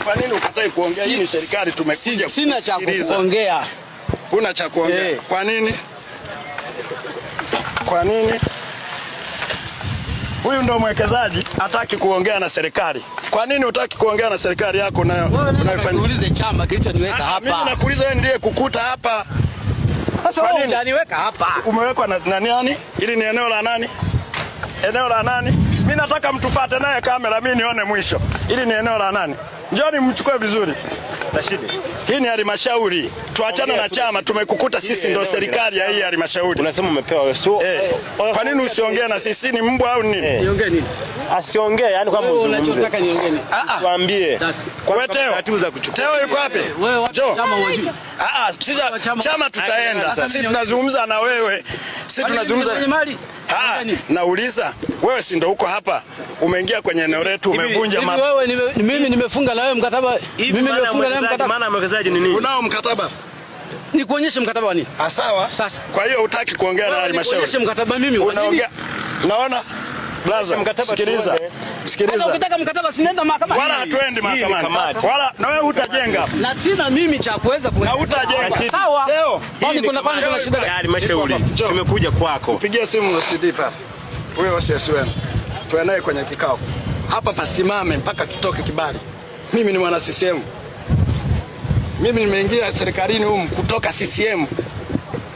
Kwa nini ukatai kuongea? Hii ni serikali tumekuja. Sina cha kuongea. Huna cha kuongea. Kwa nini? Kwa nini? Huyu ndo mwekezaji hataki kuongea na serikali. Kwa nini hutaki kuongea na serikali yako nayo? Unafanya uulize chama kilichoniweka hapa. Mimi nakuuliza wewe ndiye kukuta hapa. Sasa wewe unaniweka hapa. Umewekwa na nani? Hili ni eneo la nani? Eneo la nani? Mimi nataka mtufuate naye kamera mimi nione mwisho. Hili ni eneo la nani? Njoni mchukue vizuri. Rashidi. Hii ni halmashauri. Tuachane na chama, tumekukuta sisi ndio serikali ya hii halmashauri. Unasema umepewa wewe. Kwa nini usiongee na sisi? Ni mbwa au nini? Niongee nini? Asiongee, yani kwamba uzungumze. Unachotaka niongee nini? Tuambie. Kwa Teo yuko wapi? Wewe chama unajui. Sisi chama tutaenda. Sisi tunazungumza na wewe. Sisi tunazungumza. Nauliza, wewe si ndio uko hapa? Umeingia kwenye eneo letu, umevunja wewe mimi nimefunga na wewe mkataba. Mimi nimefunga na wewe mkataba. Maana mwekezaji ni nini? Unao mkataba? Nikuonyeshe mkataba wa nini? Sawa. Sasa. Kwa hiyo hutaki kuongea na halmashauri. Nikuonyeshe mkataba mimi wa nini? Unaongea. Naona blaza, sikiliza. Sasa ukitaka mkataba sinaenda mahakamani. Wala hatuendi mahakamani. Wala na wewe hutajenga. Na sina mimi cha kuweza na hutajenga. Sawa. Leo. Kuna shida gani? Halmashauri. Tumekuja kwako. Pigia simu CD pale. Wewe OCSWN. Tuendelee kwenye kikao. Hapa pasimame mpaka kitoke kibali. Mimi ni mwana CCM. Mimi nimeingia serikalini humu kutoka CCM.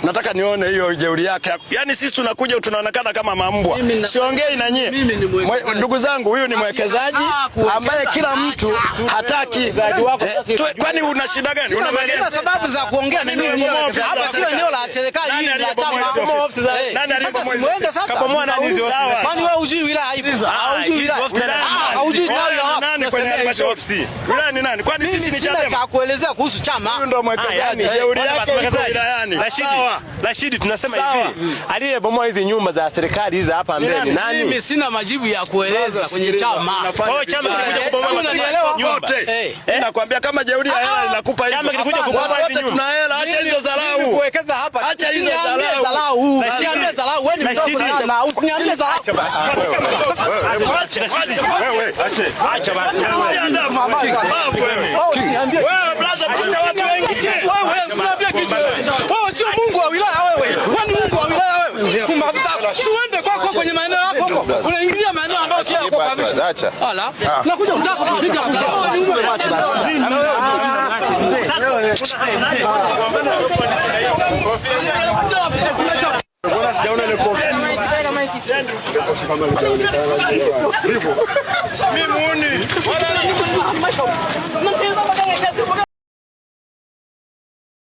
Nataka nione hiyo jeuri yake. Yaani sisi tunakuja tunaonekana kama mambwa. Siongei na nyie. Ndugu zangu, huyu ni mwekezaji ambaye kila mtu hataki. Kwani una shida gani? Una sababu za kuongea na mimi. Hapa sio eneo la serikali hili la chama. Nani alipomuenda sasa? Kama nani hizo? Kwani wewe hujui wilaya ipi? Hujui wilaya. Hujui tawi la nani kwenye halmashauri? Wilaya ni nani? Kwani sisi ni Chadema? Cha kuelezea kuhusu chama. Huyu ndo mwekezaji. Jeuri yake wilayani. Rashidi, tunasema hivi, aliyebomoa hizi nyumba za serikali hizi hapa mbele ni nani? Mimi sina majibu ya kueleza kwenye chama. Kwa chama kinakuja kubomoa, unanielewa wote. Nakwambia kama jeuri ya hela inakupa hivi. Chama kinakuja kubomoa hizi nyumba. Tuna hela, acha hizo dharau. Kuwekeza hapa. Acha hizo dharau. Usiambie dharau, wewe ni mtoto na usiniambie dharau. Wewe, acha basi. Wewe brother, acha watu wengi. Wewe usiniambie kitu. Wewe sio Mungu wa wilaya wewe. Wewe ni Mungu wa wilaya wewe. Kumbavuza. Usiende kwako kwenye maeneo yako huko. Unaingilia maeneo ambayo sio yako kabisa. Acha. Hala. Nakuja mtaka kupiga kuja. Mbona sijaona ile kofi? Ile kofi kama ile. Hivyo. Mimi muone.